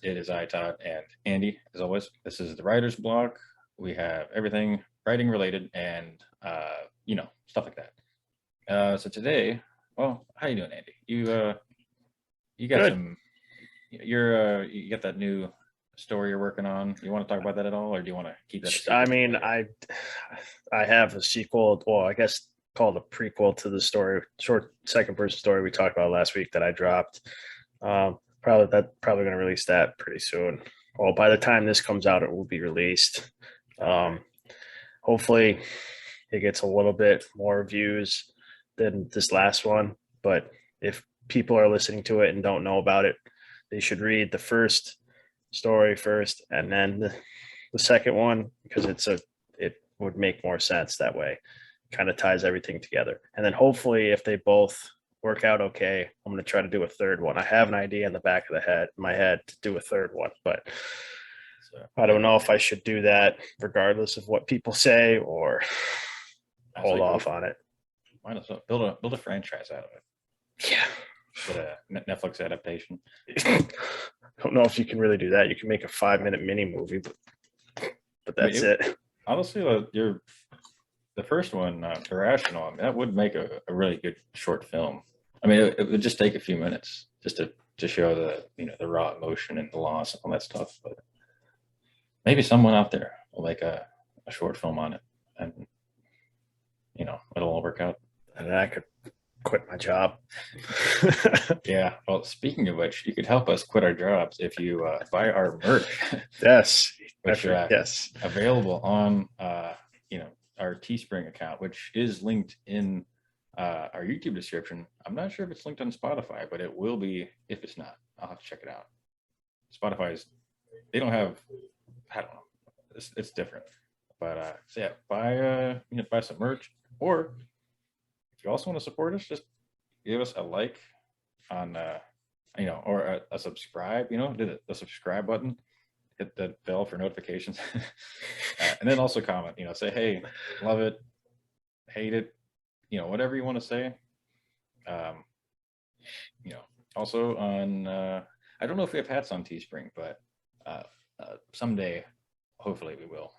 It is I, Todd, and Andy. As always, this is the Writer's Block. We have everything writing related and stuff like that. So today, well, how you doing, Andy? You got Good. some. You got that new story you're working on. You want to talk about that at all, or do you want to keep that a I secret for mean, later? I have a sequel, well, I guess called a prequel to the story, short second person story we talked about last week that I dropped. Probably going to release that pretty soon. Well, by the time this comes out, it will be released. Okay. Um, Hopefully, it gets a little bit more views than this last one. But if people are listening to it and don't know about it, they should read the first story first and then the second one because it would make more sense that way. Kind of ties everything together. And then hopefully if they both work out okay, I'm going to try to do a third one. I have an idea in the back of my head to do a third one, but So I don't know if I should do that regardless of what people say or I hold say go off for it. on it. Might as well build a franchise out of it. Yeah. Get a Netflix adaptation. I don't know if you can really do that. You can make a 5-minute mini movie, but I mean, that's it. honestly, the first one, Irrational. I mean, that would make a really good short film. I mean, it would just take a few minutes just to show the raw emotion and the loss and all that stuff. But maybe someone out there will make a short film on it, and it'll all work out. And then I could quit my job. Yeah. Well, speaking of which, you could help us quit our jobs if you buy our merch, Yes. which Yes. available on our Teespring account, which is linked in our YouTube description. I'm not sure if it's linked on Spotify, but it will be if it's not. I'll have to check it out. Spotify's they don't have, I don't know, it's different. But so yeah, buy some merch, or if you also want to support us, just give us a like on or a subscribe. Do the subscribe button, hit the bell for notifications, and then also comment. Say hey, love it, hate it, whatever you want to say. Um, also on I don't know if we have hats on Teespring, but uh, someday, hopefully, we will.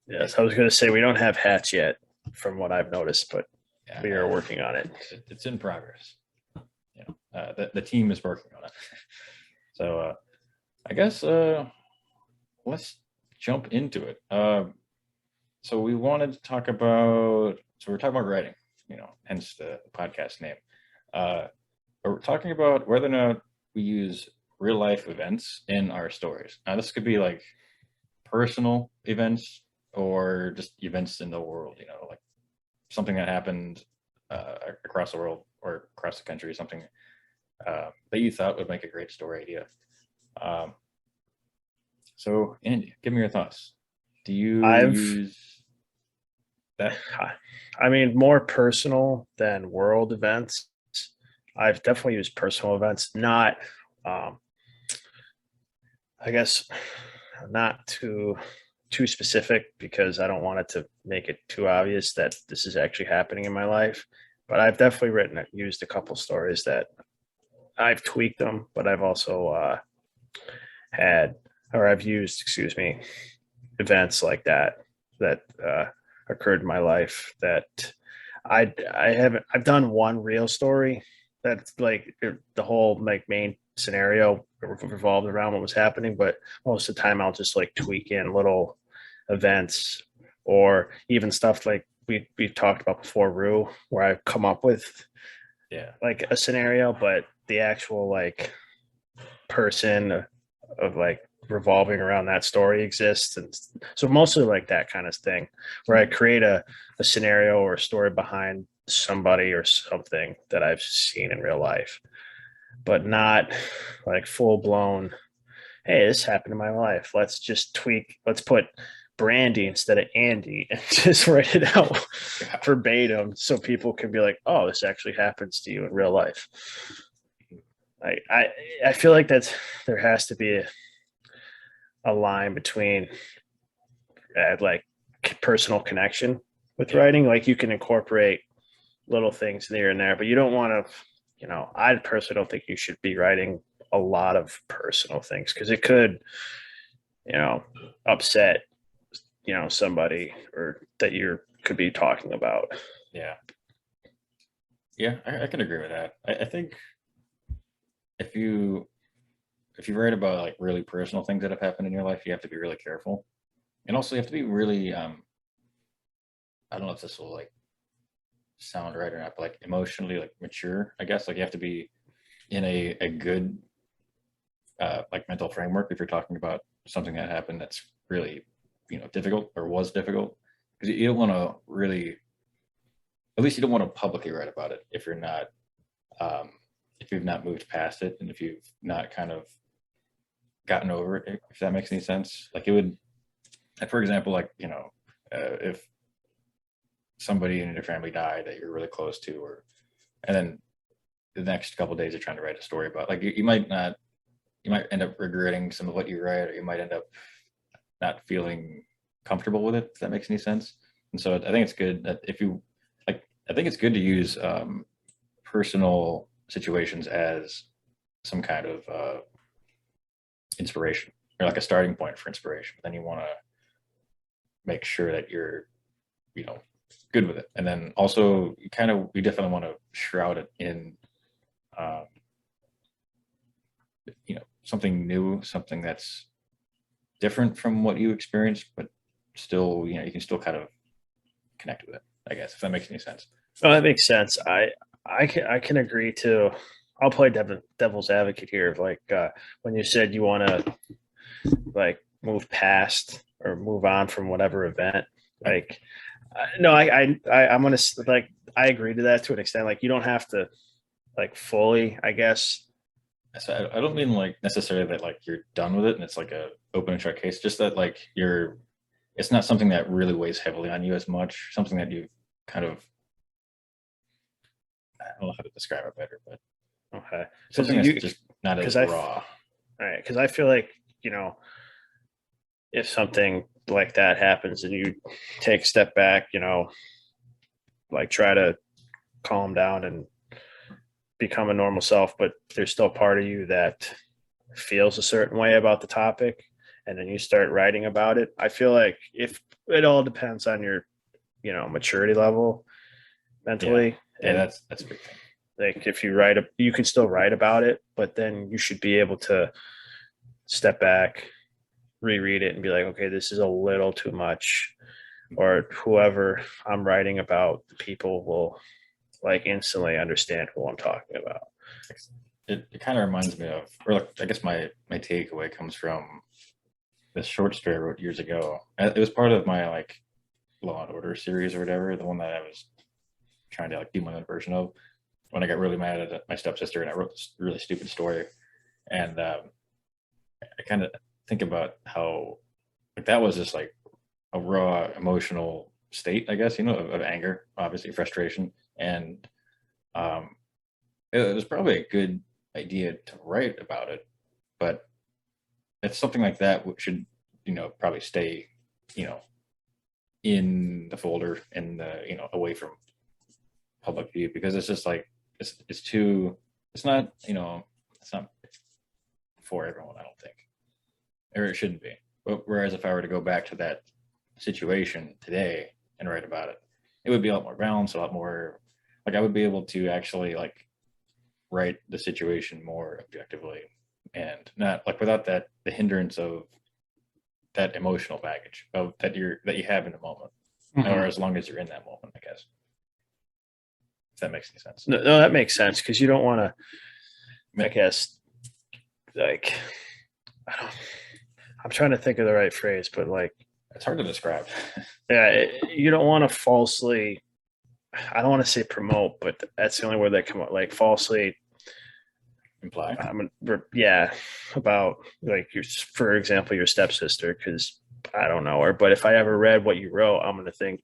Yes. I was going to say we don't have hats yet, from what I've noticed, but we are working on it. It's in progress. The team is working on it. So I guess let's jump into it. So we wanted to talk about. So we're talking about writing. Hence the podcast name. We're talking about whether or not we use real life events in our stories. Now, this could be like personal events or just events in the world, like something that happened across the world or across the country, something that you thought would make a great story idea. So, Andy, give me your thoughts. Do you use that? I mean, more personal than world events. I've definitely used personal events, not, I guess, not too specific because I don't want it to make it too obvious that this is actually happening in my life. But I've definitely used a couple stories that I've tweaked them, but I've also I've used, excuse me, events like that occurred in my life that I've done one real story that's like the whole like main scenario revolved around what was happening, but most of the time I'll just like tweak in little events or even stuff like we talked about before, Rue, where I come up with like a scenario, but the actual like person of like revolving around that story exists. And so mostly like that kind of thing where I create a scenario or a story behind somebody or something that I've seen in real life, but not like full blown, hey, this happened in my life. Let's just let's put Brandy instead of Andy and just write it out verbatim so people can be like, oh, this actually happens to you in real life. I feel like there has to be a line between like personal connection with writing. Like you can incorporate little things here and there, but you don't want to, I personally don't think you should be writing a lot of personal things because it could, upset, somebody or that you could be talking about. Yeah. Yeah, I can agree with that. I think if you write about like really personal things that have happened in your life, you have to be really careful. And also you have to be really I don't know if this will like sound right or not, but like emotionally like mature, I guess. Like you have to be in a good like mental framework if you're talking about something that happened that's really, difficult or was difficult. Because you don't want to really, at least you don't want to publicly write about it if you're not um if you've not moved past it and if you've not kind of gotten over it, if that makes any sense. Like it would, like for example, like if somebody in your family died that you're really close to, or and then the next couple of days you're trying to write a story about, like you might not, you might end up regretting some of what you write, or you might end up not feeling comfortable with it. If that makes any sense. And so I think it's good that if you like, I think it's good to use personal situations as some kind of inspiration or like a starting point for inspiration. Then you want to make sure that you're, you know, good with it. And then also you kind of, we definitely want to shroud it in, um, something new, something that's different from what you experienced, but still, you can still kind of connect with it, I guess, if that makes any sense. Oh, that makes sense. I can agree to. I'll play devil's advocate here. Like when you said you want to like move past or move on from whatever event, like no, I'm gonna like I agree to that to an extent. Like you don't have to like fully, I guess. So I don't mean like necessarily that like you're done with it and it's like a open and shut case, just that like it's not something that really weighs heavily on you as much, something that you kind of, I don't know how to describe it better, but Okay, because something that's you just not because as raw. all right, because I feel like if something like that happens and you take a step back, like try to calm down and become a normal self, but there's still part of you that feels a certain way about the topic, and then you start writing about it. I feel like if it all depends on your, maturity level Yeah. mentally, Yeah, and that's a big thing. like if you can still write about it, but then you should be able to step back, reread it, and be like, okay, this is a little too much, or whoever I'm writing about, people will like instantly understand who I'm talking about. It kind of reminds me of, or like, I guess my takeaway comes from this short story I wrote years ago. It was part of my like Law and Order series or whatever, the one that I was trying to like do my own version of when I got really mad at my stepsister and I wrote this really stupid story. And I kind of think about how like that was just like a raw emotional state, I guess, of anger, obviously frustration, and um, it was probably a good idea to write about it, but it's something like that should, probably stay, you know, in the folder and the, away from public view because it's just like it's too, it's not, it's not for everyone, I don't think, or it shouldn't be. But whereas if I were to go back to that situation today and write about it, it would be a lot more balanced, a lot more like I would be able to actually like write the situation more objectively and not like without that the hindrance of that emotional baggage of that you have in the moment, or Mm-hmm. as long as you're in that moment, I guess. If that makes any sense. No, that makes sense because you don't want to, I I mean, guess, like, I don't, I'm trying to think of the right phrase, but like, it's hard to describe. yeah, you don't want to falsely, I don't want to say promote, but that's the only word that come up, like falsely, Imply. yeah, about like for example, your stepsister, because I don't know her, but if I ever read what you wrote, I'm going to think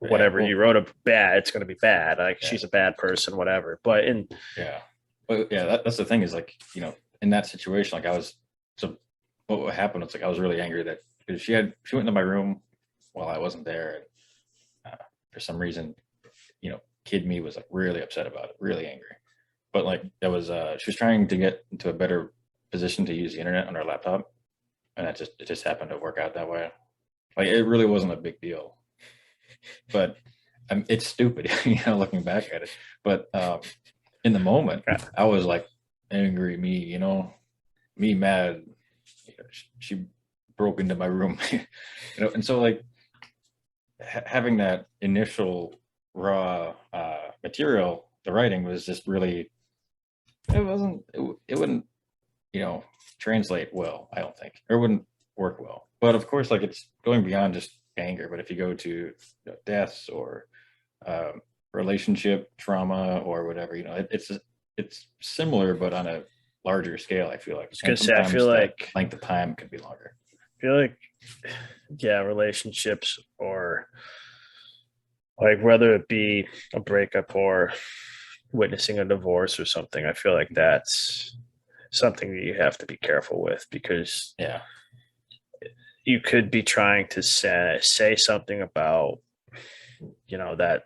Yeah. whatever Well, you wrote a bad, it's going to be bad. Like yeah. she's a bad person, whatever. But in Yeah. But yeah, that's the thing is like, in that situation, like I was, so what happened was like, I was really angry that because she went into my room while I wasn't there. And for some reason, kid me was like really upset about it, really angry. but like that was she was trying to get into a better position to use the internet on her laptop, and it just happened to work out that way. Like it really wasn't a big deal, but it's stupid, looking back at it. But in the moment, Yeah. I was like angry, me mad. She broke into my room, and so like having that initial raw material, the writing was just really it wouldn't translate well. I don't think, or it wouldn't work well. But of course, like it's going beyond just anger. But if you go to deaths or relationship trauma or whatever, it's similar, but on a larger scale. I feel like, I was gonna and say, I sometimes feel that like, length of time can be longer. yeah, relationships or like whether it be a breakup or witnessing a divorce or something, I feel like that's something that you have to be careful with because Yeah, you could be trying to say something about, that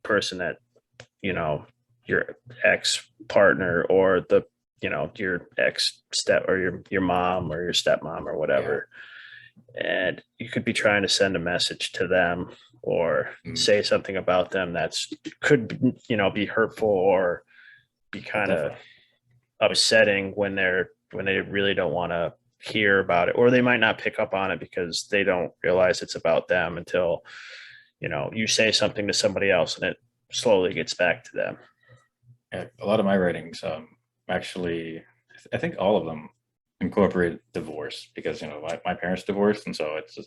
person that, you know, your ex partner or your ex step or your mom or your stepmom or yeah, whatever. And you could be trying to send a message to them or mm, say something about them that's could, be hurtful or be yeah, kind of definitely. upsetting when they really don't want to hear about it, or they might not pick up on it because they don't realize it's about them until you say something to somebody else and it slowly gets back to them. Yeah, a lot of my writings, actually, I think all of them incorporate divorce because my parents divorced, and so it's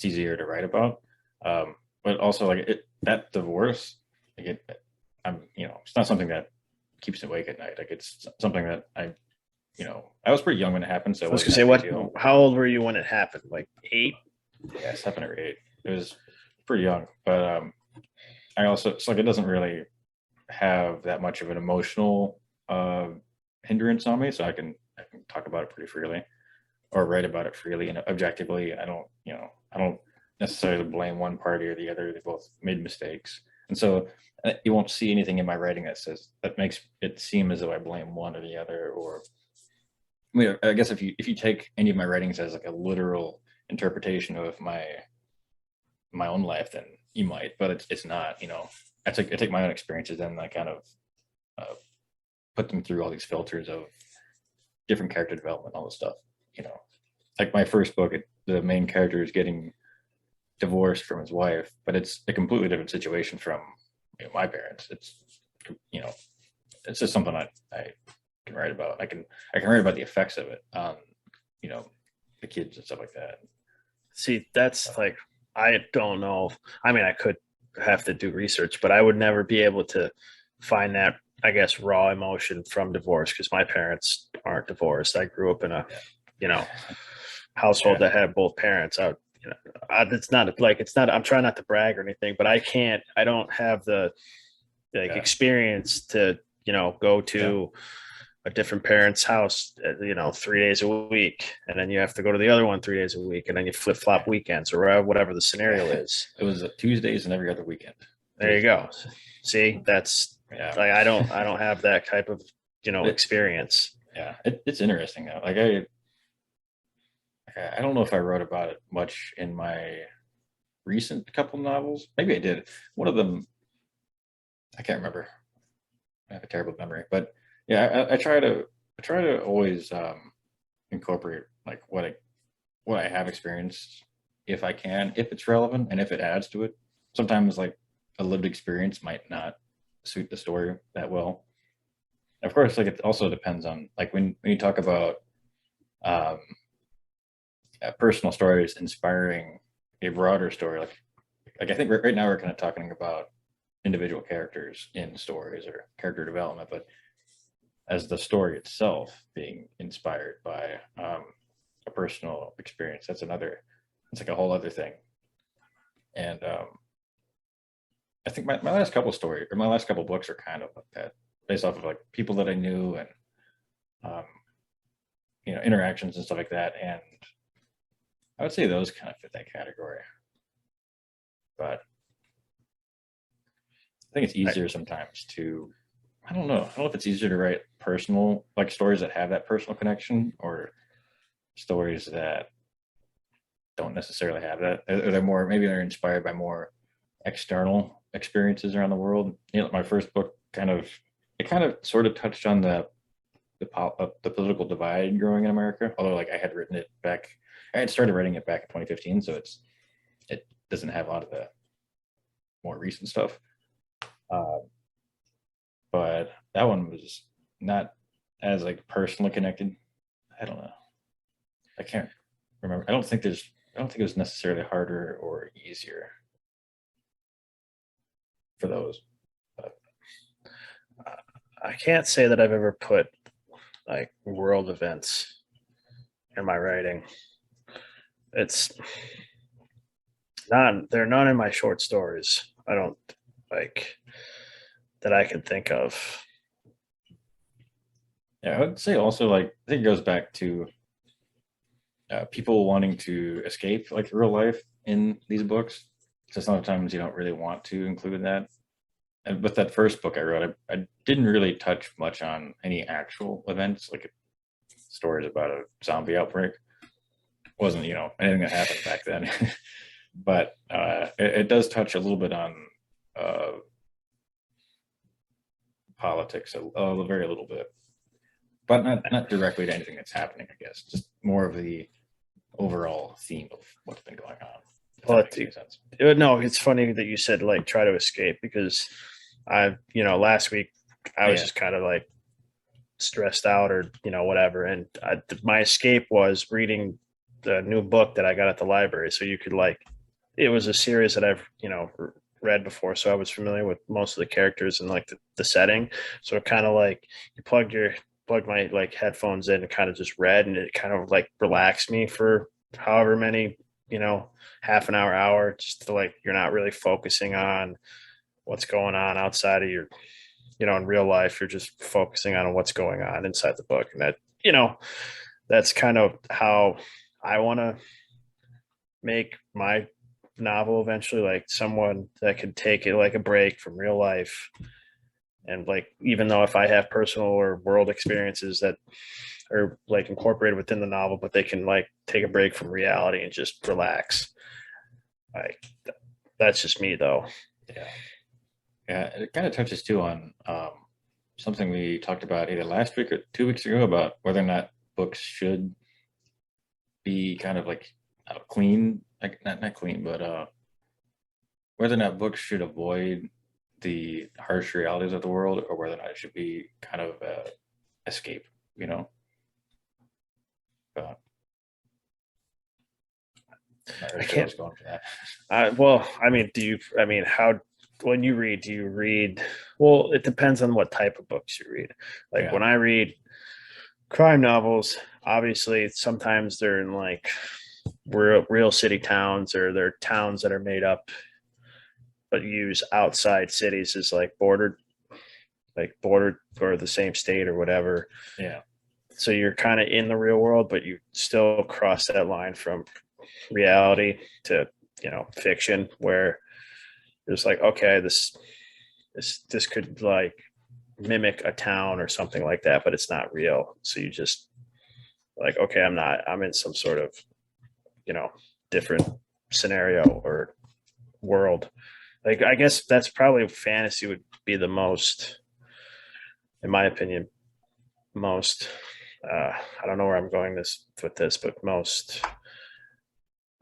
easier to write about. But also like that divorce, like I'm it's not something that keeps me awake at night. Like it's something that I was pretty young when it happened, so I it was gonna wasn't say, that big a what? deal. How old were you when it happened? Like 8? Yeah, 7 or 8. It was pretty young, but I also it's like it doesn't really have that much of an emotional uh, hindrance on me, so I can talk about it pretty freely or write about it freely and objectively. I don't necessarily blame one party or the other. They both made mistakes, and so you won't see anything in my writing that makes it seem as though I blame one or the other. Or I guess if you take any of my writings as like a literal interpretation of my own life, then you might, but it's not. I take my own experiences and I kind of uh, put them through all these filters of different character development, all this stuff. You know, like my first book, the main character is getting divorced from his wife, but it's a completely different situation from my parents. You know, it's just something I can write about. I can write about the effects of it on you know the kids and stuff like that. See, that's like, I don't know. I mean, I could have to do research, but I would never be able to find that, I guess, raw emotion from divorce because my parents aren't divorced. I grew up in a, Yeah, you know, household yeah, that had both parents. It's not like, it's not, I'm trying not to brag or anything, but I don't have the like yeah, experience to, go yeah. to a different parent's house, 3 days a week, and then you have to go to the other one 3 days a week, and then you flip flop weekends or whatever the scenario Yeah. is. It was Tuesdays and every other weekend. There you go. See, that's Yeah, like, I don't have that type of but experience. yeah, it's interesting though. Like I don't know if I wrote about it much in my recent couple novels. Maybe I did. One of them, I can't remember. I have a terrible memory, but yeah, I try to always incorporate like what I have experienced if I can, if it's relevant and if it adds to it. Sometimes like a lived experience might not suit the story that well. Of course, like it also depends on like when you talk about um, personal stories inspiring a broader story. Like I think right now we're kind of talking about individual characters in stories or character development, but as the story itself being inspired by a personal experience, that's another. It's like a whole other thing. And I think my last couple story or my last couple books are kind of like that, based off of like people that I knew and um, interactions and stuff like that. And I would say those kind of fit that category. But I think it's I, easier sometimes to I don't know. I don't know if it's easier to write personal, like stories that have that personal connection, or stories that don't necessarily have that. Or they're more, maybe they're inspired by more external experiences around the world. You know, my first book it kind of sort of touched on the political divide growing in America. Although, like, I had started writing it back in 2015, so it doesn't have a lot of the more recent stuff. Uh, but that one was not as like personally connected. I don't know. I can't remember. I don't think it was necessarily harder or easier for those. But I can't say that I've ever put like world events in my writing. It's not, they're not in my short stories. I don't like that I can think of. yeah, I would say also, like, I think it goes back to people wanting to escape like real life in these books. So sometimes you don't really want to include that. And with that first book I wrote, I didn't really touch much on any actual events, like stories about a zombie outbreak. Wasn't, anything that happened back then. But it does touch a little bit on uh, politics, a very little bit, but not directly to anything that's happening. I guess just more of the overall theme of what's been going on. If that But makes any sense. no, it's funny that you said like try to escape because last week I was Yeah, just kind of like stressed out or whatever, and my escape was reading the new book that I got at the library. So you could like, it was a series that I've read before, so I was familiar with most of the characters and like the setting. So it kind of like you plug my like headphones in and kind of just read, and it kind of like relaxed me for however many half an hour, just to like you're not really focusing on what's going on outside of your in real life. You're just focusing on what's going on inside the book, and that's kind of how I want to make my novel eventually, like someone that could take it like a break from real life. And like, even though if I have personal or world experiences that are like incorporated within the novel, but they can like take a break from reality and just relax. Like, that's just me though. yeah, yeah. It kind of touches too on something we talked about either last week or 2 weeks ago about whether or not books should be kind of like clean, like not clean, but whether or not books should avoid the harsh realities of the world, or whether or not it should be kind of escape. You know, but I'm not I really sure can't. what's going for that. Well, I mean, how, when you read, do you read, well, it depends on what type of books you read. Like Yeah, when I read crime novels, obviously sometimes they're in like real city towns, or they're towns that are made up but use outside cities as like bordered for the same state or whatever. yeah, So you're kind of in the real world, but you still cross that line from reality to fiction, where it's like, okay, this could like mimic a town or something like that, but it's not real. So you just like, okay, I'm in some sort of you know different scenario or world. Like, I guess that's probably fantasy would be the most, in my opinion, most I don't know where I'm going this with this, but most,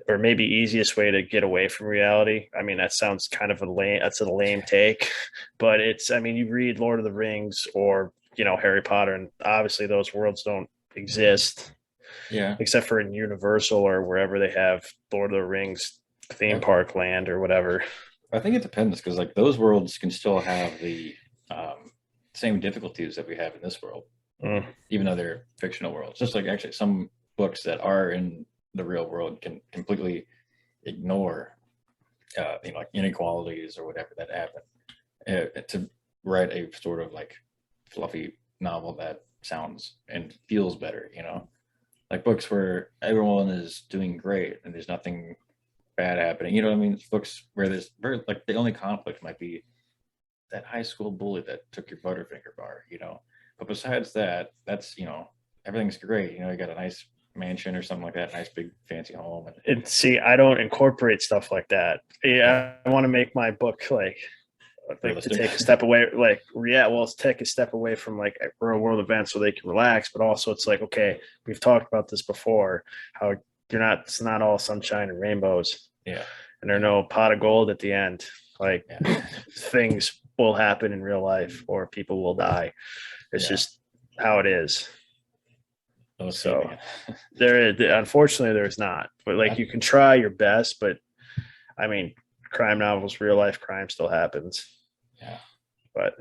or maybe easiest way to get away from reality. I mean, that sounds kind of that's a lame take, but it's, I mean, you read Lord of the Rings or Harry Potter, and obviously those worlds don't exist yeah. except for in Universal or wherever they have Lord of the Rings theme I, park land or whatever. I think it depends because like those worlds can still have the same difficulties that we have in this world, Mm. even though they're fictional worlds. Just like actually some books that are in the real world can completely ignore, like inequalities or whatever that happen, to write a sort of like fluffy novel that sounds and feels better. Like books where everyone is doing great and there's nothing bad happening. You know what I mean? It's books where there's very like the only conflict might be that high school bully that took your Butterfinger bar, you know. But besides that, that's, you know, everything's great. You know, you got a nice mansion or something like that, nice big fancy home, and And see, I don't incorporate stuff like that. Yeah, I want to make my book like to realistic. take a step away, like yeah, well, take a step away from like real world events so they can relax, but also it's like, okay, we've talked about this before, how you're not, it's not all sunshine and rainbows, Yeah, and there are no pot of gold at the end. Like yeah, things will happen in real life, or people will die. It's yeah. just how it is. No escaping So it. there, unfortunately, there's not. But like you I, can try your best, but I mean, crime novels, real life crime still happens. yeah, But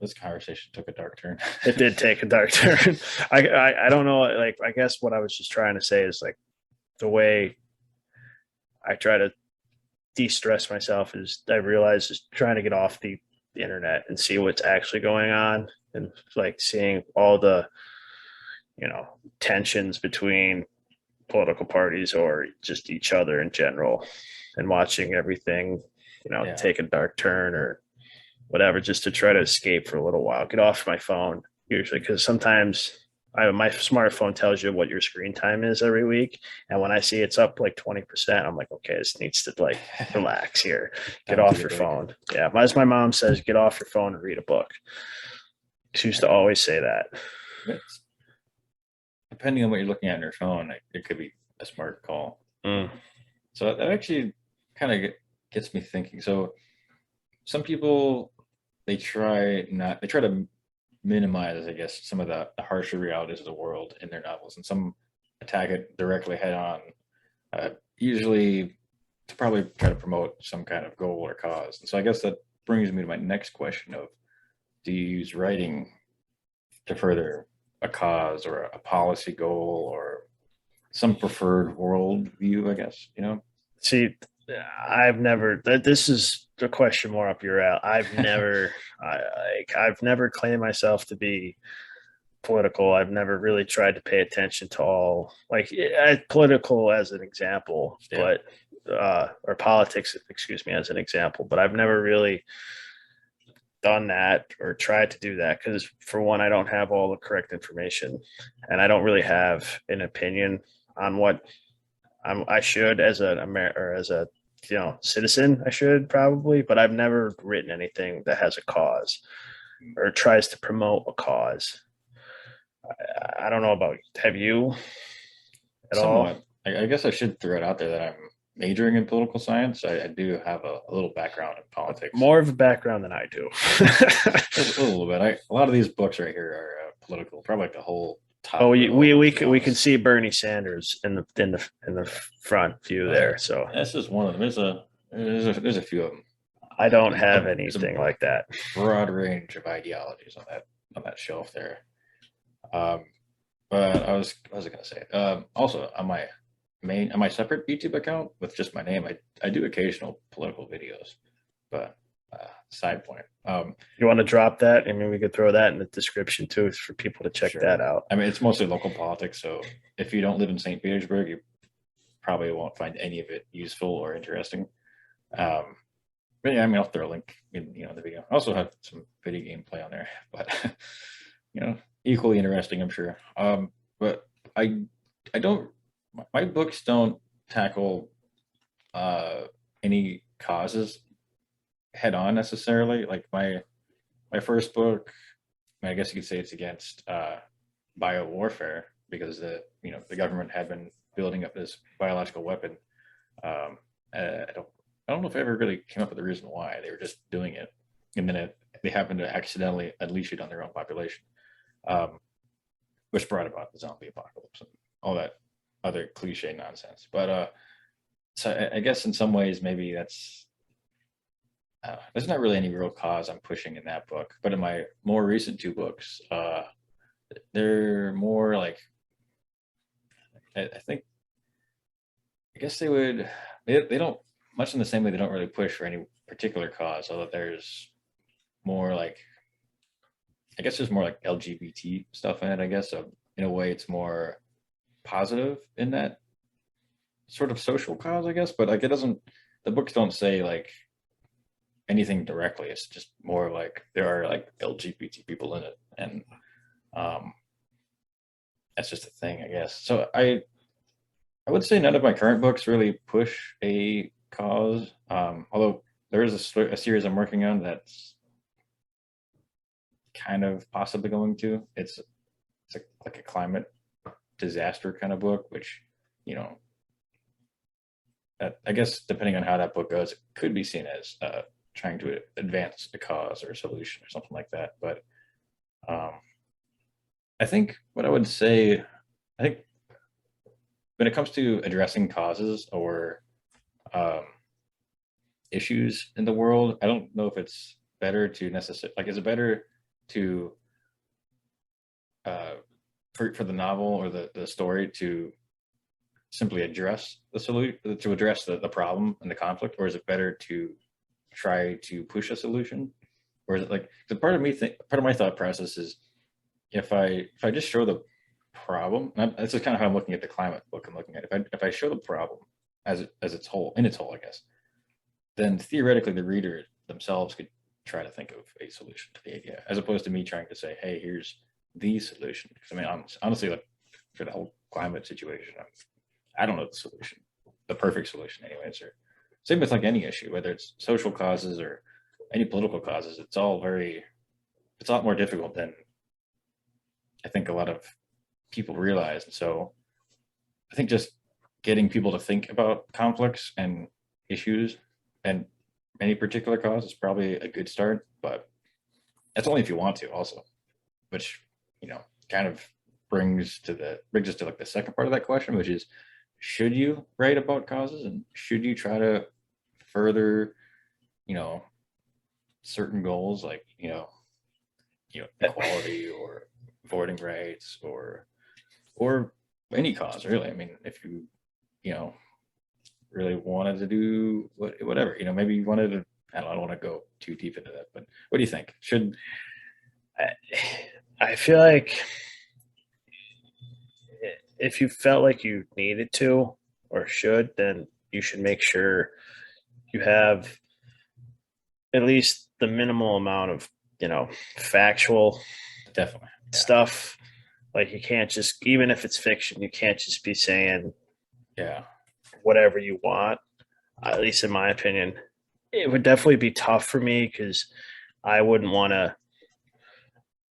this conversation took a dark turn. it did take a dark turn. I don't know. Like I guess what I was just trying to say is like the way I try to de-stress myself is I realize is trying to get off the internet and see what's actually going on, and like seeing all the, you know, tensions between political parties or just each other in general, and watching everything, you know, Yeah, take a dark turn or whatever, just to try to escape for a little while, get off my phone usually. Because sometimes my smartphone tells you what your screen time is every week. And when I see it's up like 20%, I'm like, okay, this needs to like relax here, get time to off take a your break. phone. Yeah. As my mom says, get off your phone and read a book. She used to always say that. It's, depending on what you're looking at on your phone, it could be a smart call. Mm. So that actually kind of gets me thinking. So some people, they try to minimize, I guess, some of the harsher realities of the world in their novels, and some attack it directly head on, usually to probably try to promote some kind of goal or cause. And so I guess that brings me to my next question of, do you use writing to further a cause or a policy goal or some preferred world view, I guess, you know? See, I've never. This is the question more up your alley. I've never claimed myself to be political. I've never really tried to pay attention to all like political as an example, Yeah. but or politics, excuse me, as an example. But I've never really done that or tried to do that because, for one, I don't have all the correct information, and I don't really have an opinion on what I should as an Amer or as a, you know, citizen. I should probably, but I've never written anything that has a cause or tries to promote a cause. I don't know about, have you at all? Somewhat. I guess I should throw it out there that I'm majoring in political science. I do have a little background in politics. More of a background than I do. A little bit. A lot of these books right here are political. Probably like the whole Oh, top row, to be we can honest. see Bernie Sanders in the front view there. So That's just one of them. There's a few of them. I don't A, have there's a anything like that. broad range of ideologies on that shelf there. Um, but what was I gonna say? Also on my separate YouTube account with just my name, I do occasional political videos, but side point. You want to drop that? I mean, we could throw that in the description too for people to check that Sure. out. I mean, it's mostly local politics, so if you don't live in St. Petersburg, you probably won't find any of it useful or interesting. Um, but yeah, I mean, I'll throw a link in, you know, the video. I also have some video game play on there, but you know, equally interesting, I'm sure. But I don't. My books don't tackle any causes head on necessarily. Like my first book, I guess you could say it's against bio warfare because the government had been building up this biological weapon. Um, I don't know if I ever really came up with the reason why they were just doing it, and then they happened to accidentally unleash it on their own population, um, which brought about the zombie apocalypse and all that other cliche nonsense. But so I guess in some ways maybe there's not really any real cause I'm pushing in that book. But in my more recent two books, they're more like I think I guess they don't, much in the same way, they don't really push for any particular cause, although there's more like, I guess there's more like LGBT stuff in it, I guess. So in a way it's more positive in that sort of social cause, I guess. But like it doesn't, the books don't say like anything directly. It's just more like there are like LGBT people in it, and um, that's just a thing, I guess. So I would say none of my current books really push a cause. Although there is a series I'm working on that's kind of possibly going to. It's like a climate disaster kind of book, which you know, I guess depending on how that book goes, it could be seen as trying to advance a cause or a solution or something like that. But um, I think what I would say, I think when it comes to addressing causes or um, issues in the world, I don't know if it's better to necessarily like, is it better to uh, for the novel or the story to simply address the solution, to address the problem and the conflict, or is it better to try to push a solution? Or is it like the part of me think part of my thought process is if I just show the problem, and this is kind of how I'm looking at the climate book I'm looking at. If I show the problem as its whole in its whole, I guess, then theoretically the reader themselves could try to think of a solution to the idea, as opposed to me trying to say, "Hey, here's the solution." Because I mean, honestly, like for the whole climate situation, I don't know the solution, the perfect solution, anyways. Or same with like any issue, whether it's social causes or any political causes. It's a lot more difficult than I think a lot of people realize. And so I think just getting people to think about conflicts and issues and any particular cause is probably a good start, but that's only if you want to also, which, kind of brings us to like the second part of that question, which is should you write about causes and should you try to further, you know, certain goals like, equality or voting rights or any cause really. I mean, if you know, really wanted to do whatever, maybe you wanted to, I don't want to go too deep into that, but what do you think? Should I, I feel like if you felt like you needed to or should, then you should make sure you have at least the minimal amount of, factual definitely, yeah, stuff. Like you can't just, even if it's fiction, you can't just be saying yeah, whatever you want. At least in my opinion, it would definitely be tough for me because I wouldn't want to,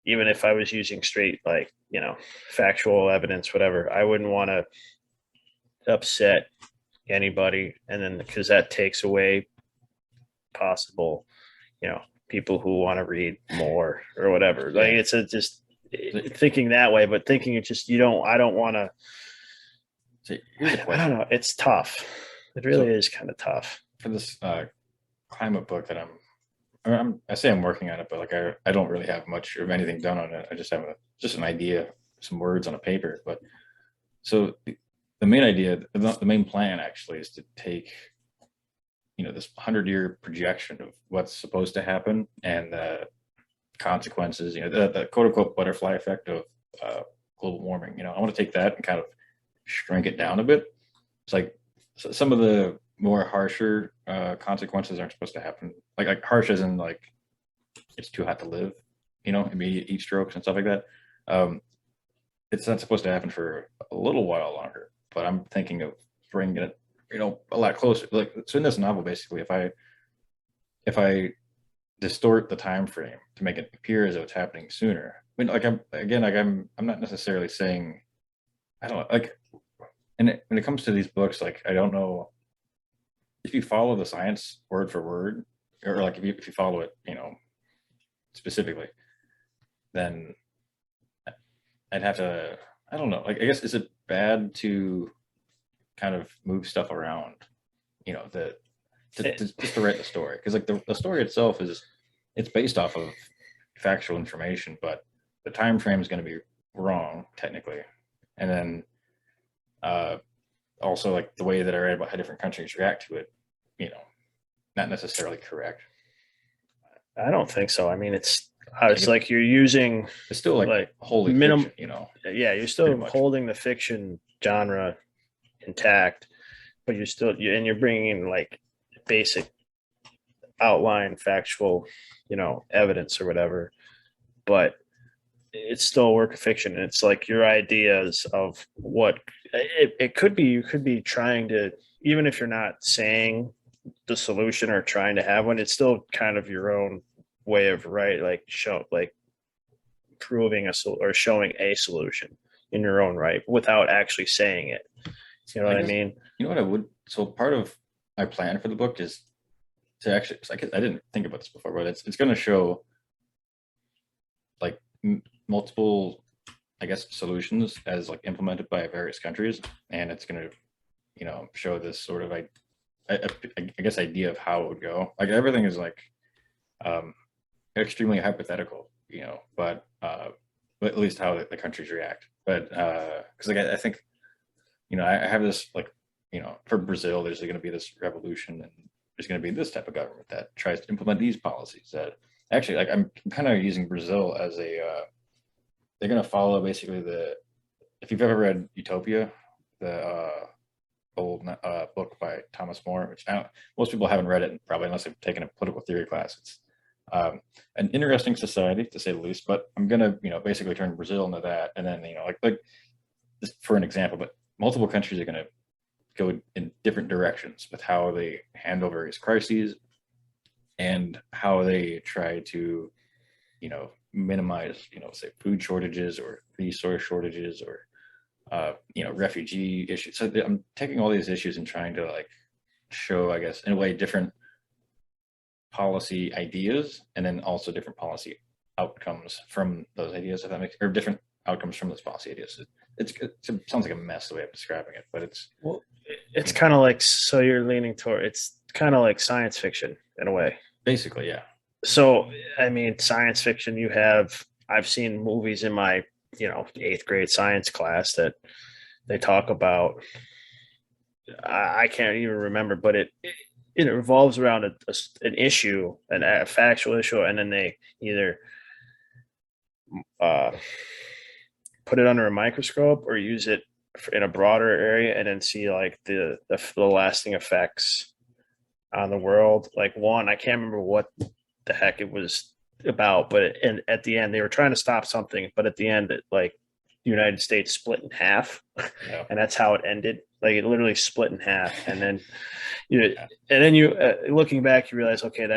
even if I was using straight, like, factual evidence, whatever, I wouldn't want to upset anybody. And then because that takes away possible, people who want to read more or whatever. Like yeah. it's just thinking that way, but thinking it just, I don't want to, So here's a I don't question. know. It's tough. It really So is kind of tough. for this climate book that I say I'm working on it, but like I don't really have much of anything done on it. I just have just an idea, some words on a paper. But so the main idea, the main plan actually is to take, this 100-year projection of what's supposed to happen and the consequences, the quote unquote butterfly effect of global warming. I want to take that and kind of shrink it down a bit. It's like some of the more harsher consequences aren't supposed to happen. Like harsh as in like it's too hot to live, immediate heat strokes and stuff like that. Um, it's not supposed to happen for a little while longer. But I'm thinking of bringing it, a lot closer. Like so in this novel, basically, if I distort the time frame to make it appear as though it's happening sooner. I mean, I'm not necessarily saying I don't know, like, and when it comes to these books, like I don't know if you follow the science word for word, or like if you follow it, specifically, then I'd have to. I don't know. Like, I guess is it bad to kind of move stuff around? The just to write the story because like the story itself it's based off of factual information, but the time frame is going to be wrong technically, and then uh, also like the way that I read about how different countries react to it, you know, not necessarily correct. I don't think so. I mean, it's Like it's like you're using it's still like like wholly minimum. fiction, Yeah, you're pretty still much. holding the fiction genre intact, but you're still and you're bringing in like basic outline factual, evidence or whatever, but it's still a work of fiction. And it's like your ideas of what it could be. You could be trying to, even if you're not saying the solution or trying to have one, it's still kind of your own way of like proving or showing a solution in your own right without actually saying it. You know what I mean? You know what I would? So part of my plan for the book is to actually, I didn't think about this before, but it's going to show like multiple, I guess, solutions as like implemented by various countries, and it's going to, show this sort of I guess idea of how it would go. Like everything is like extremely hypothetical, but at least how the countries react. But because like I think, I have this like, for Brazil, there's going to be this revolution, and there's going to be this type of government that tries to implement these policies. That actually, like, I'm kind of using Brazil as a. They're going to follow basically if you've ever read Utopia, the old book by Thomas More, which most people haven't read it probably unless they've taken a political theory class. It's an interesting society to say the least. But I'm gonna, basically turn Brazil into that, and then like just for an example, but multiple countries are gonna go in different directions with how they handle various crises and how they try to, minimize, say food shortages or resource shortages or refugee issues. So I'm taking all these issues and trying to like show, I guess, in a way, different policy ideas and then also different policy outcomes from those ideas, if that makes, or different outcomes from those policy ideas. It sounds like a mess the way I'm describing it, but it's kind of like, so you're leaning toward, it's kind of like science fiction in a way. Basically, yeah. So, I mean, science fiction, I've seen movies in my, 8th grade science class that they talk about. I can't even remember, but it revolves around an issue, a factual issue, and then they either put it under a microscope or use it in a broader area and then see like the lasting effects on the world. Like one, I can't remember what the heck it was about, but at the end they were trying to stop something, but at the end like the United States split in half, Yeah. and that's how it ended. Like it literally split in half, and then you looking back, you realize, okay,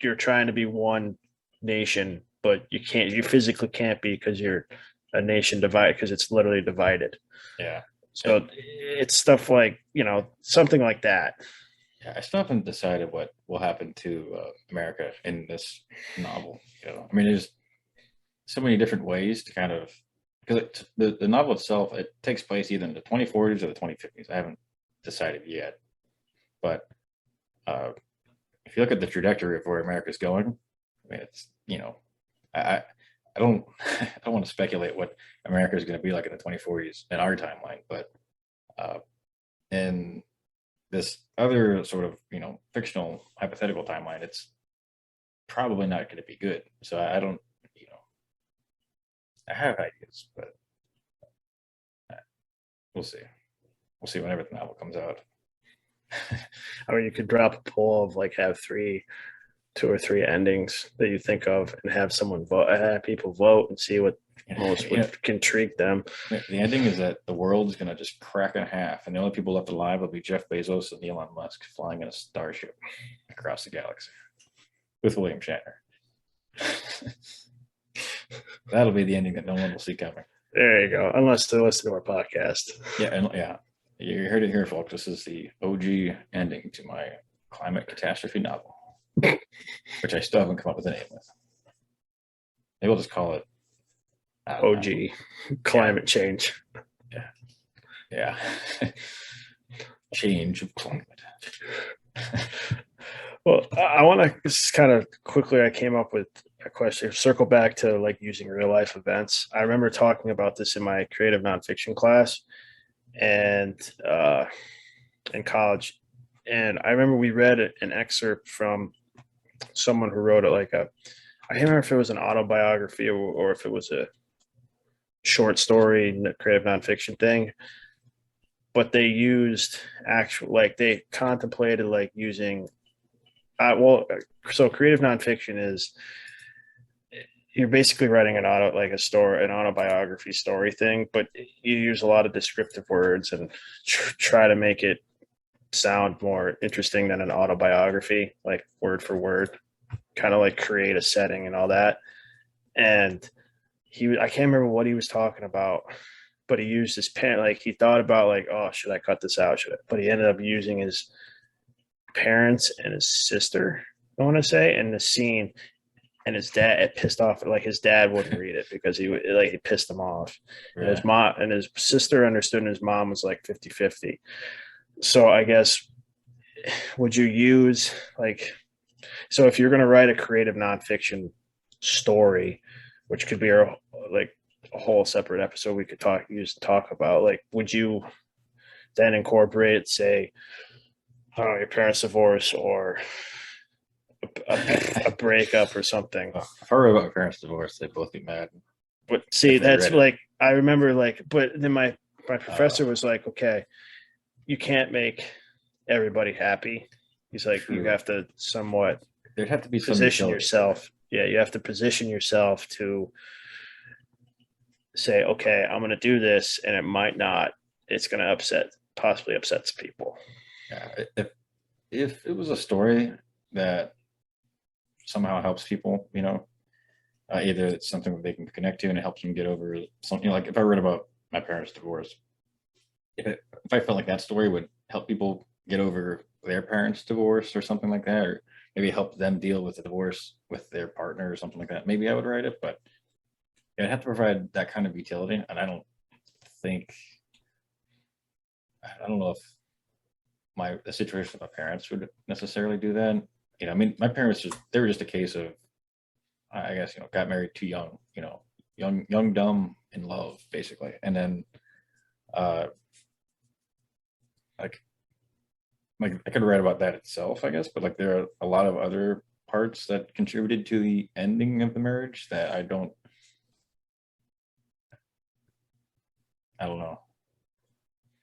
you're trying to be one nation, but you physically can't be because you're a nation divided, because it's literally divided. Yeah. So it's stuff like, something like that. Yeah, I still haven't decided what will happen to America in this novel. I mean, there's so many different ways to kind of, because the novel itself, it takes place either in the 2040s or the 2050s. I haven't decided yet, but if you look at the trajectory of where America's going, I mean, it's I don't I don't want to speculate what America is going to be like in the 2040s in our timeline, but in this other sort of fictional hypothetical timeline, it's probably not going to be good. So I don't, I have ideas, but we'll see. We'll see whenever the novel comes out. Or you could drop a poll of like have 2 or 3 endings that you think of and have someone vote, have people vote and see what most would intrigue them. The ending is that the world's going to just crack in half, and the only people left alive will be Jeff Bezos and Elon Musk flying in a starship across the galaxy with William Shatner. That'll be the ending that no one will see coming. There you go. Unless they listen to our podcast. Yeah, you heard it here, folks. This is the OG ending to my climate catastrophe novel, which I still haven't come up with a name with. Maybe we'll just call it OG climate change. Yeah. Change of climate. Well, I want to just kind of quickly, I came up with a question, circle back to like using real life events. I remember talking about this in my creative nonfiction class and in college. And I remember we read an excerpt from someone who wrote it I can't remember if it was an autobiography or if it was a short story, creative nonfiction thing. But they used they contemplated like using So creative nonfiction is you're basically writing an autobiography story thing, but you use a lot of descriptive words and try to make it sound more interesting than an autobiography, like word for word, kind of like create a setting and all that. And I can't remember what he was talking about, but he used his pen. Like he thought about like, oh, should I cut this out? But he ended up using his parents and his sister, I want to say, in the scene. And his dad, it pissed off, like his dad wouldn't read it because he pissed him off. And his mom and his sister understood, and his mom was like 50-50. So I guess, would you use so if you're going to write a creative nonfiction story, which could be like a whole separate episode we could talk about, like, would you then incorporate, say, I don't know, your parents' divorce or a breakup or something? If I read about my parents' divorce, they'd both be mad. But see, that's like, I remember, like, but then my professor was like, okay, you can't make everybody happy. He's like, True. you have to somewhat There'd have to be some position utility. yourself. Yeah, you have to position yourself to say, okay, I'm going to do this, and it might not. It's going to possibly upsets people. Yeah, if it was a story that somehow helps people, either it's something that they can connect to and it helps them get over something. Like if I read about my parents' divorce, if I felt like that story would help people get over their parents' divorce or something like that, or maybe help them deal with the divorce with their partner or something like that, maybe I would write it. But I'd have to provide that kind of utility, and I don't know if the situation with my parents would necessarily do that. I mean, my parents they were just a case of, I guess, got married too young, young, dumb, in love, basically. And then, like I could write about that itself, I guess, but like there are a lot of other parts that contributed to the ending of the marriage that I don't know.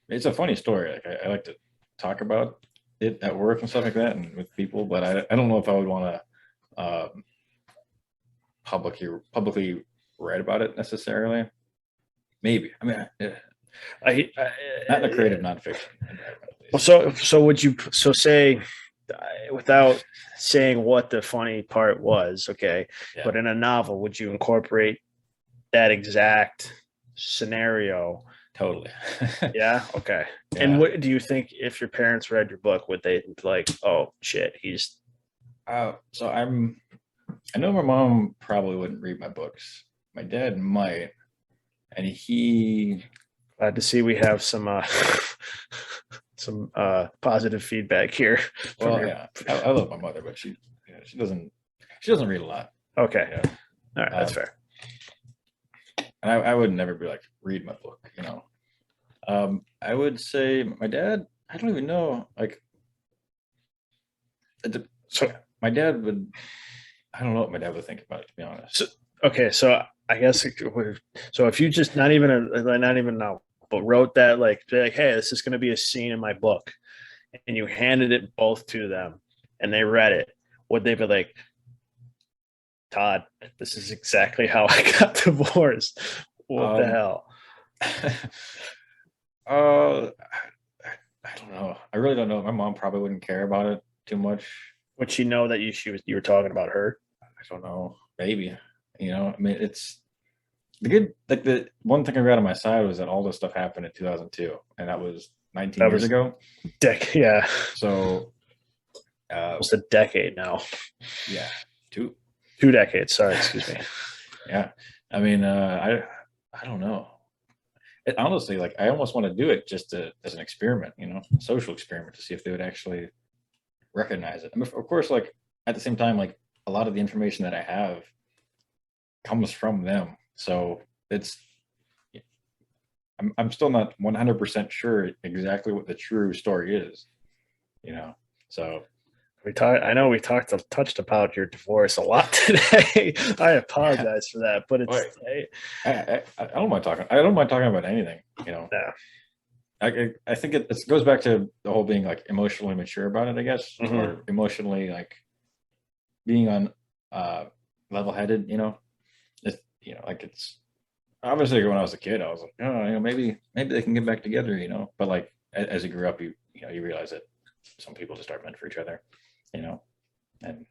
It's a funny story. Like I like to talk about it at work and stuff like that and with people, but I don't know if I would want to publicly write about it necessarily. Maybe. I mean, not in a creative nonfiction environment. So would you say, without saying what the funny part was, okay, yeah, but in a novel, would you incorporate that exact scenario? Totally. Yeah. Okay. Yeah. And what do you think, if your parents read your book, would they like, oh shit, he's so I know my mom probably wouldn't read my books. My dad might, and he glad to see we have some positive feedback here. Well, yeah, I love my mother, but she doesn't read a lot. Okay. Yeah. All right, that's fair. And I would never be like, read my book, I would say my dad, I don't even know, like, so my dad would, I don't know what my dad would think about it, to be honest. So, okay, so I guess, so if you just not even know, but wrote that, like, hey, this is going to be a scene in my book, and you handed it both to them and they read it, would they be like, Todd, this is exactly how I got divorced? What the hell? I don't know. I really don't know. My mom probably wouldn't care about it too much. Would she know that you were talking about her? I don't know. Maybe. I mean, it's the one thing I got on my side was that all this stuff happened in 2002, and that was 19 years ago. Yeah. So almost a decade now. Yeah. 2 decades. Sorry, excuse me. Yeah. I mean, I don't know. Honestly, like, I almost want to do it just as an experiment, a social experiment, to see if they would actually recognize it. I mean, of course, like, at the same time, like, a lot of the information that I have comes from them. So I'm still not 100% sure exactly what the true story is, so. I know we touched about your divorce a lot today. I apologize for that, but it's. I don't mind talking. I don't mind talking about anything. Yeah. I think it goes back to the whole being like emotionally mature about it, I guess, or emotionally like being on level-headed, it's, like it's obviously when I was a kid, I was like, oh, maybe they can get back together, but like as you grew up, you realize that some people just aren't meant for each other, you know, and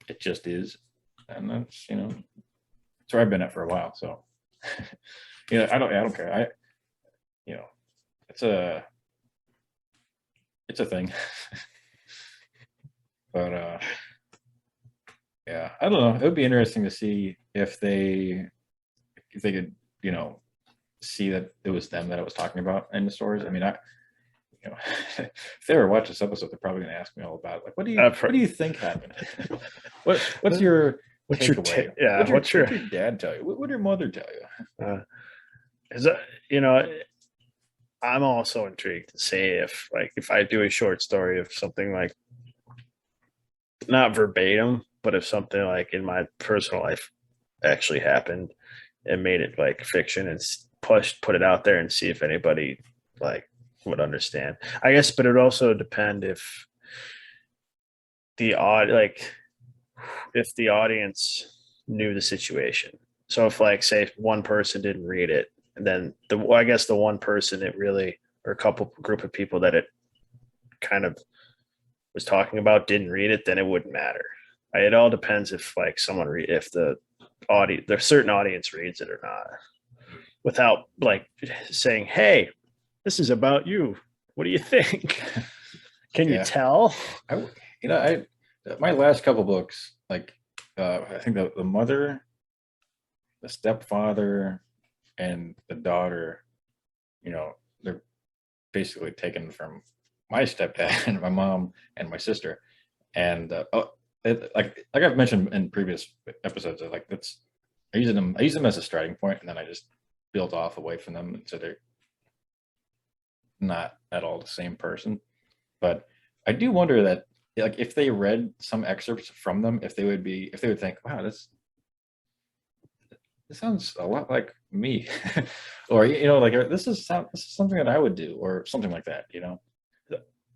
it just is, and that's where I've been at for a while. So I don't care. You know, it's a it's a thing, but yeah, I don't know. It would be interesting to see if they could, see that it was them that I was talking about in the stories. I mean, you know, if they ever watch this episode, they're probably going to ask me all about it. Like, what do you think happened? What's your what's your takeaway? yeah? What's your dad tell you? What did your mother tell you? Is that, you know, I'm also intrigued to see if I do a short story of something like not verbatim, but if something like in my personal life actually happened and made it like fiction and put it out there and see if anybody like would understand. I guess, but it also depend if the odd like if the audience knew the situation. So if like say one person didn't read it, and then I guess the one person it really or a couple group of people that it kind of was talking about didn't read it, then it wouldn't matter. It all depends if like if the audience, there's certain audience reads it or not, without like saying, "Hey, this is about you. What do you think?" Can you tell? I my last couple books, like I think the mother, the stepfather, and the daughter, they're basically taken from my stepdad and my mom and my sister, and like I've mentioned in previous episodes, like that's I use them as a starting point, and then I just build off away from them, and so they're not at all the same person. But I do wonder that, like, if they read some excerpts from them, if they would think, wow, this sounds a lot like me, or like this is something that I would do, or something like that.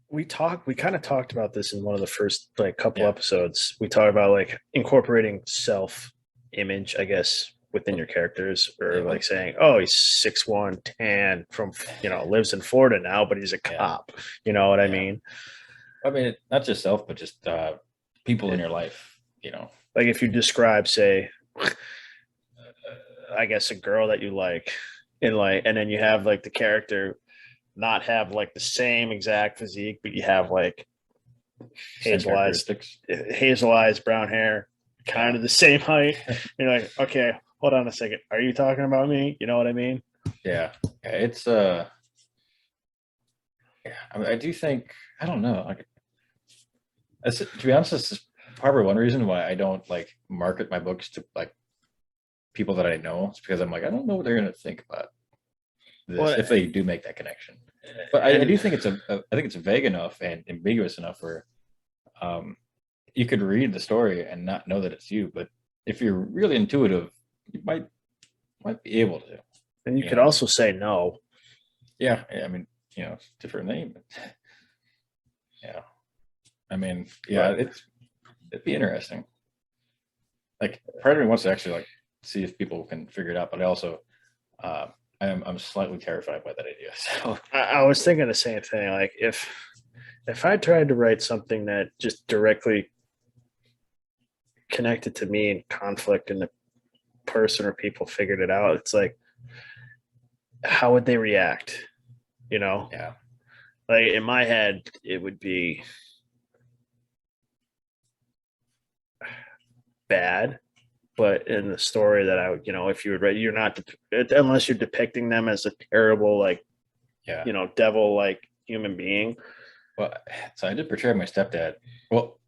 We kind of talked about this in one of the first like couple Yeah. episodes. We talked about like incorporating self image, I guess, within your characters, or Yeah, like saying, oh, he's 6'1", tan from lives in Florida now, but he's a cop. You know what I mean? I mean, not just self, but just people in your life. Like if you describe, say, I guess a girl that you like, and then you have like the character not have like the same exact physique, but you have like hazel eyes, brown hair, kind of the same height. You're like, okay, hold on a second. Are you talking about me? You know what I mean? Yeah. It's yeah. I mean, I do think, I don't know. Like, to be honest, this is probably one reason why I don't like market my books to like people that I know. It's because I'm like, I don't know what they're gonna think about this if they do make that connection. But I do think I think it's vague enough and ambiguous enough where you could read the story and not know that it's you. But if you're really intuitive, you might be able to. And you could also say no. Yeah, I mean, different name. Yeah, I mean, yeah, it'd be interesting. Like, part of me wants to actually like see if people can figure it out, but I also I'm slightly terrified by that idea. So I was thinking the same thing. Like if I tried to write something that just directly connected to me in conflict, and the person or people figured it out, it's like, how would they react? yeah, Like in my head, it would be bad. But in the story that I would, if you would read, you're not, unless you're depicting them as a terrible, like, yeah, devil like human being. Well, so I did portray my stepdad. Well,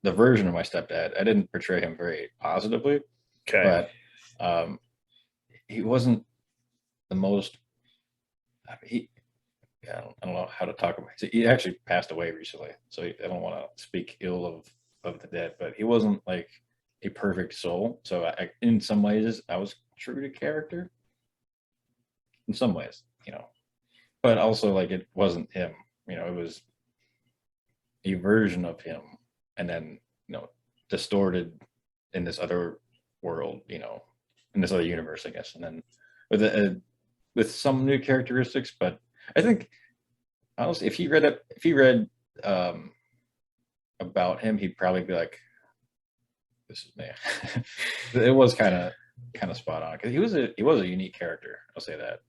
the version of my stepdad, I didn't portray him very positively. Okay. But he wasn't the most. I mean, I don't know how to talk about. He actually passed away recently, so I don't want to speak ill of the dead. But he wasn't like a perfect soul. So in some ways, I was true to character. In some ways, but also like it wasn't him. It was a version of him, and then distorted in this other world, in this other universe, I guess, and then with some new characteristics. But I think honestly, if he read about him, he'd probably be like, "This is me." It was kind of spot on because he was a unique character. I'll say that.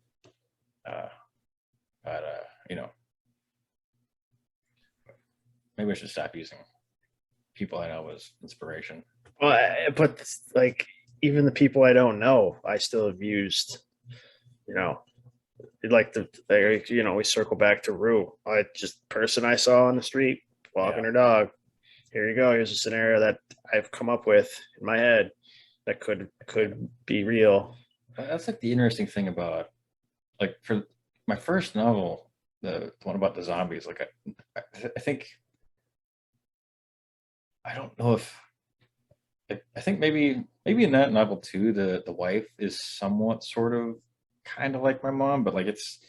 Uh, but maybe I should stop using people I know as inspiration. Well, but like even the people I don't know, I still have used. You know, like we circle back to Rue. I just person I saw on the street walking her dog. Here you go. Here's a scenario that I've come up with in my head that could be real. That's like the interesting thing about like for my first novel, the one about the zombies. Like I think I don't know if I think maybe in that novel too, the wife is somewhat sort of kind of like my mom, but it's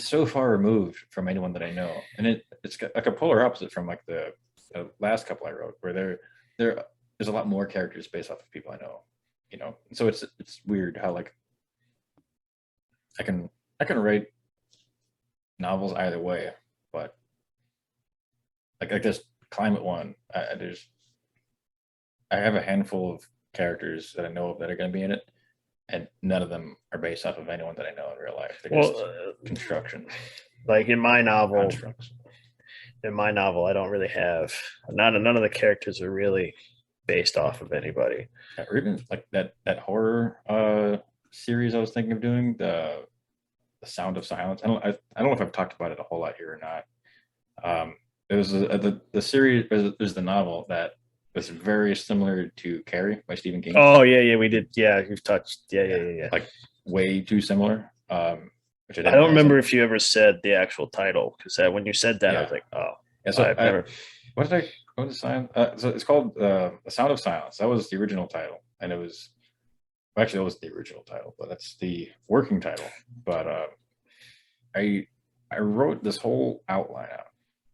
so far removed from anyone that I know, and it's like a polar opposite from like the last couple I wrote, where there's a lot more characters based off of people I know, And so it's weird how like I can write novels either way, but like this climate one, I have a handful of characters that I know of that are going to be in it, and none of them are based off of anyone that I know in real life. They're just constructions. Like in my novel, constructs. I don't really have none of the characters are really based off of anybody. Or even like that horror series I was thinking of doing, the Sound of Silence. I don't know if I've talked about it a whole lot here or not. It was the series. There's the novel that was very similar to Carrie by Stephen King. Oh yeah, we did. Yeah, you've touched. Yeah. Like way too similar. Which I don't remember if you ever said the actual title, because when you said that, I was like, oh. Yeah, so never. What was the sign? So it's called The Sound of Silence. That was the original title, and it was actually that was the original title, but that's the working title. But I wrote this whole outline out.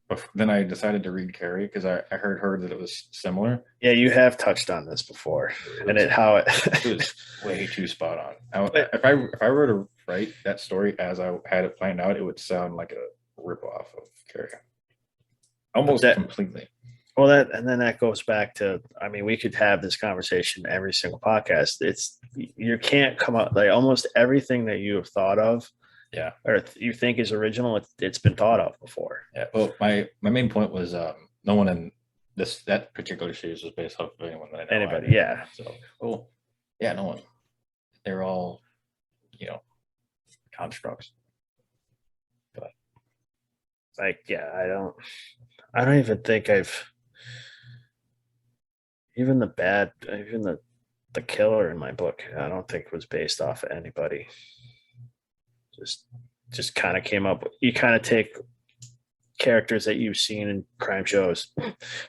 But then I decided to read Carrie because I heard that it was similar. Yeah, you have touched on this before, it was way too spot on. If I were to write that story as I had it planned out, it would sound like a ripoff of Carrie, almost completely. Well, that goes back to. I mean, we could have this conversation every single podcast. You can't come up like almost everything that you have thought of. Yeah, or you think is original, it's been thought of before. Yeah. Well, my main point was no one in that particular series was based off of anyone that I know. Anybody, yeah. So, yeah, no one. They're all, constructs. But like, yeah, I don't even think I've even the killer in my book. I don't think was based off of anybody. Just kind of came up. You kind of take characters that you've seen in crime shows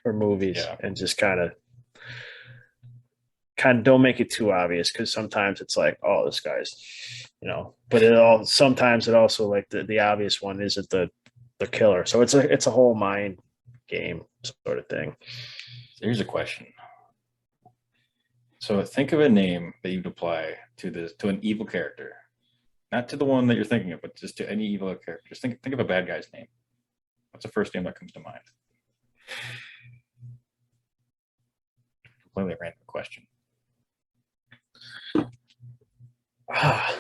or movies and just kind of don't make it too obvious, because sometimes it's like, oh, this guy's, but sometimes it also like the obvious one isn't the killer. So it's a whole mind game sort of thing. Here's a question. So think of a name that you'd apply to an evil character. Not to the one that you're thinking of, but just to any evil character. Just think of a bad guy's name. What's the first name that comes to mind? Completely random question. I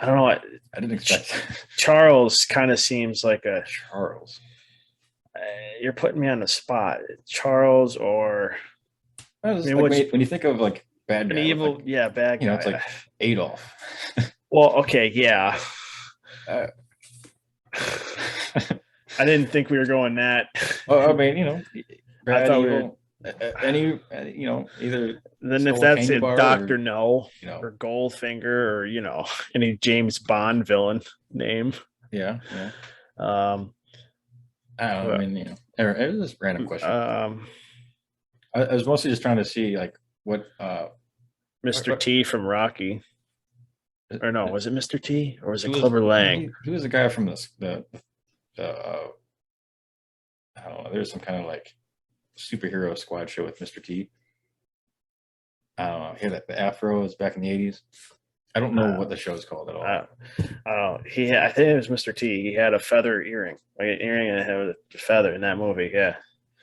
don't know. I didn't expect Charles kind of seems like a Charles. You're putting me on the spot. Charles or when you think of like bad guy, evil, like, bad guy. It's like Adolf. Well, okay, yeah. I didn't think we were going that. Well, I mean, I thought evil, either. Then if that's it, Dr. No, or Goldfinger, or any James Bond villain name. Yeah. I don't know. I mean, it was just a random question. I was mostly just trying to see like what Mr. T from Rocky. Or no, was it Mr. T or was it Clubber Lang? He was the guy from the I don't know. There's some kind of like superhero squad show with Mr. T. I don't know. He had the afro is back in the 80s. I don't know what the show is called at all. I think it was Mr. T. He had a feather earring, like an earring and it had a feather in that movie. Yeah,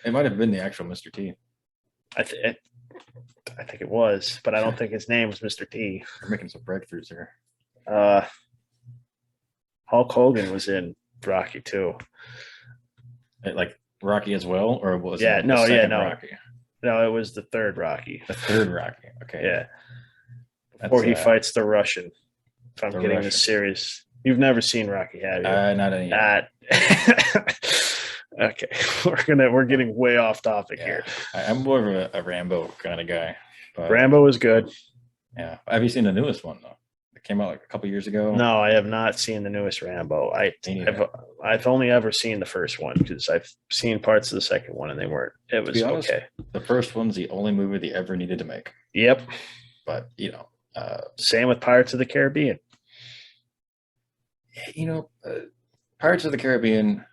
It might have been the actual Mr. T. I, th- I think it was, but I don't think his name was Mr. T. We're making some breakthroughs here. Uh, Hulk Hogan was in Rocky too. Like Rocky as well, or was Yeah, it the no, second no, Rocky? no. It was the third Rocky. The third Rocky. Okay. Yeah, That's, before he fights the Russian. If I'm getting Russian. this serious, you've never seen Rocky, have you? Not any. Okay, we're getting way off topic here. I'm more of a Rambo kind of guy. But, Rambo is good. Yeah. Have you seen the newest one though? It came out like a couple years ago. No, I have not seen the newest Rambo. I've only ever seen the first one because I've seen parts of the second one and they weren't. It was honest, okay. The first one's the only movie they ever needed to make. Yep. But same with Pirates of the Caribbean. Pirates of the Caribbean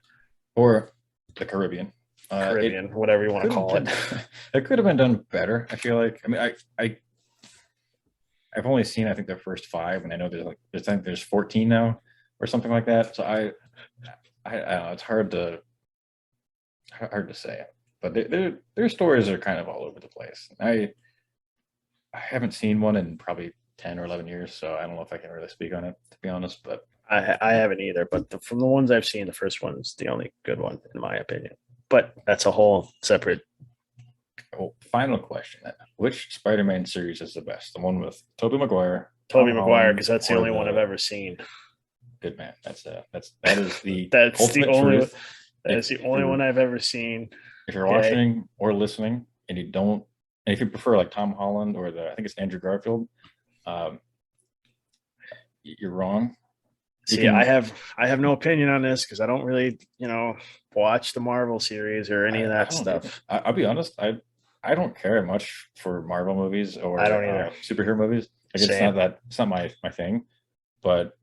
or the Caribbean. Whatever you want to call it. It could have been done better. I feel like. I mean, I've only seen I think the first 5, and I know there's 14 now or something like that. So I don't know, it's hard to say, but their stories are kind of all over the place. I haven't seen one in probably 10 or 11 years, so I don't know if I can really speak on it, to be honest. But I haven't either. But from the ones I've seen, the first one is the only good one in my opinion. But that's a whole separate. Well, final question then. Which Spider-Man series is the best? The one with Tobey Maguire? Tobey Maguire, because that's the only one I've ever seen. Good man. That is the that's ultimate the only truth. That's the only one I've ever seen. If you're watching or listening and you don't, and if you prefer like Tom Holland or I think it's Andrew Garfield, you're wrong. I have no opinion on this because I don't really, watch the Marvel series or any of that stuff. I'll be honest. I don't care much for Marvel movies or I don't either. Superhero movies. Like it's not my thing. But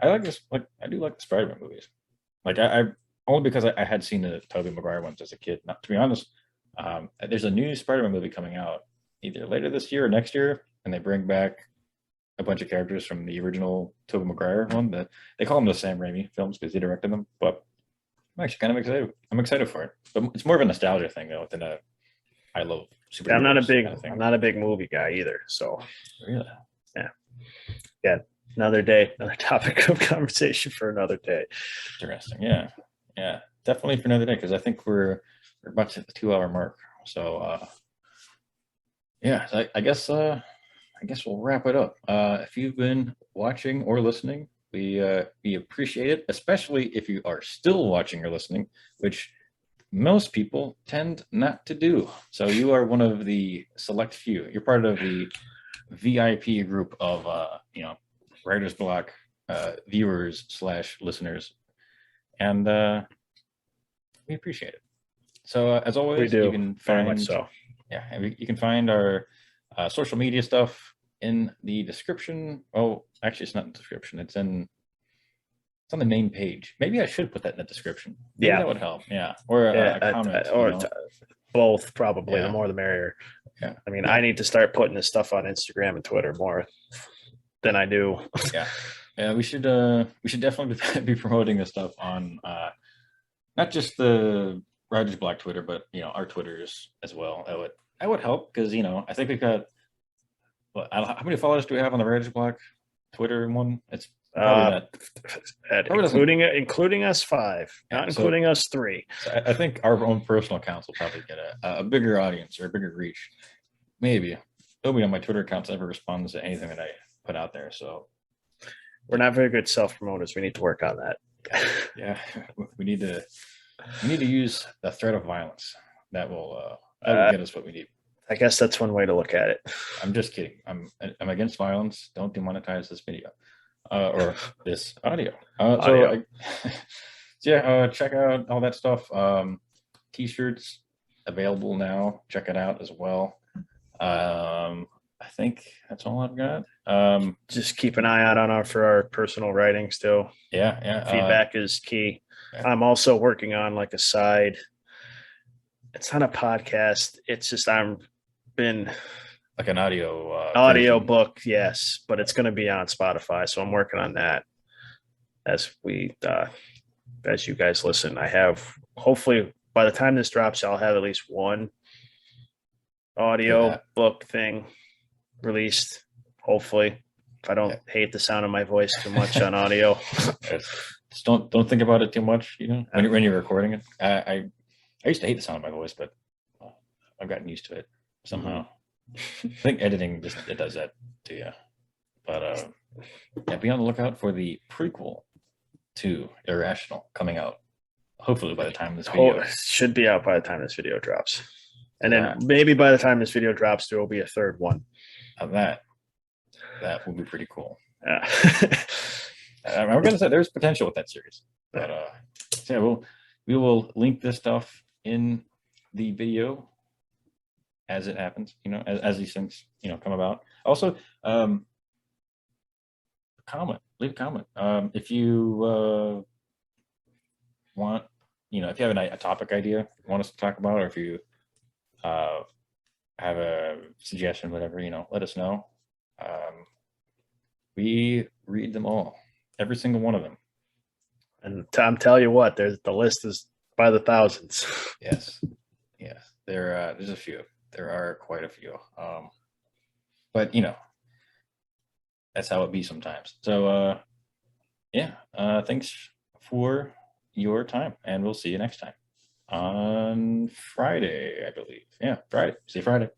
I like this. Like I do like the Spider-Man movies. Like I only because I had seen the Tobey Maguire ones as a kid. Not to be honest. There's a new Spider-Man movie coming out either later this year or next year, and they bring back a bunch of characters from the original Tobey Maguire one. That they call them the Sam Raimi films because he directed them. But I'm actually kind of excited. I'm excited for it. But it's more of a nostalgia thing though than a I love superheroes. I'm not a big movie guy either. So really, yeah. Another day, another topic of conversation for another day. Interesting. Yeah, definitely for another day because I think we're about to hit the 2-hour mark. So I guess we'll wrap it up. If you've been watching or listening, we appreciate it, especially if you are still watching or listening, which most people tend not to do. So you are one of the select few. You're part of the VIP group of Writer's Block viewers / listeners, and we appreciate it. So as always, we do. You can find you can find our social media stuff in the description. Oh, actually, it's not in the description. It's on the main page. Maybe I should put that in the description. Maybe that would help. Yeah, or a comment, or both. Probably the more the merrier. Yeah, I mean, I need to start putting this stuff on Instagram and Twitter more than I do. Yeah. We should definitely be promoting this stuff on not just the Writer's Block Twitter, but our Twitters as well. That would help because I think we've got how many followers do we have on the Writer's Block Twitter one? It's probably including us 5, not including us 3. So I think our own personal accounts will probably get a bigger audience or a bigger reach. Maybe nobody on my Twitter accounts ever responds to anything that I put out there, so we're not very good self-promoters. We need to work on that. Yeah, we need to use the threat of violence. That will get us what we need. I guess that's one way to look at it. I'm just kidding. I'm against violence. Don't demonetize this video or this audio. Check out all that stuff. T-shirts available now. Check it out as well. I think that's all I've got. Just keep an eye out on for our personal writing still. Yeah, yeah. Feedback is key. Yeah. I'm also working on like a side. It's not a podcast. It's just I'm been Like an audio audio version. book, yes, but it's going to be on Spotify. So I'm working on that as you guys listen. I have hopefully by the time this drops, I'll have at least one For audio that. book thing released. Hopefully, if I don't Yeah. hate the sound of my voice too much on audio. Just don't think about it too much. When you're recording it. I used to hate the sound of my voice, but I've gotten used to it somehow. I think editing just it does that to you. But yeah, be on the lookout for the prequel to Irrational coming out. Hopefully by the time this video Should be out by the time this video drops. And then that maybe by the time this video drops, there will be a third one. that will be pretty cool. Uh, I'm gonna say there's potential with that series, but yeah, we will link this stuff in the video as it happens. As these things come about. Also, leave a comment if you want. If you have a topic idea you want us to talk about, or if you have a suggestion, whatever, let us know. We read them all, every single one of them. and Tom, tell you what, the list is by the thousands. Yes, there's a few. There are quite a few. But that's how it be sometimes. So yeah, thanks for your time, and we'll see you next time on Friday, I believe. Yeah, Friday. See you Friday.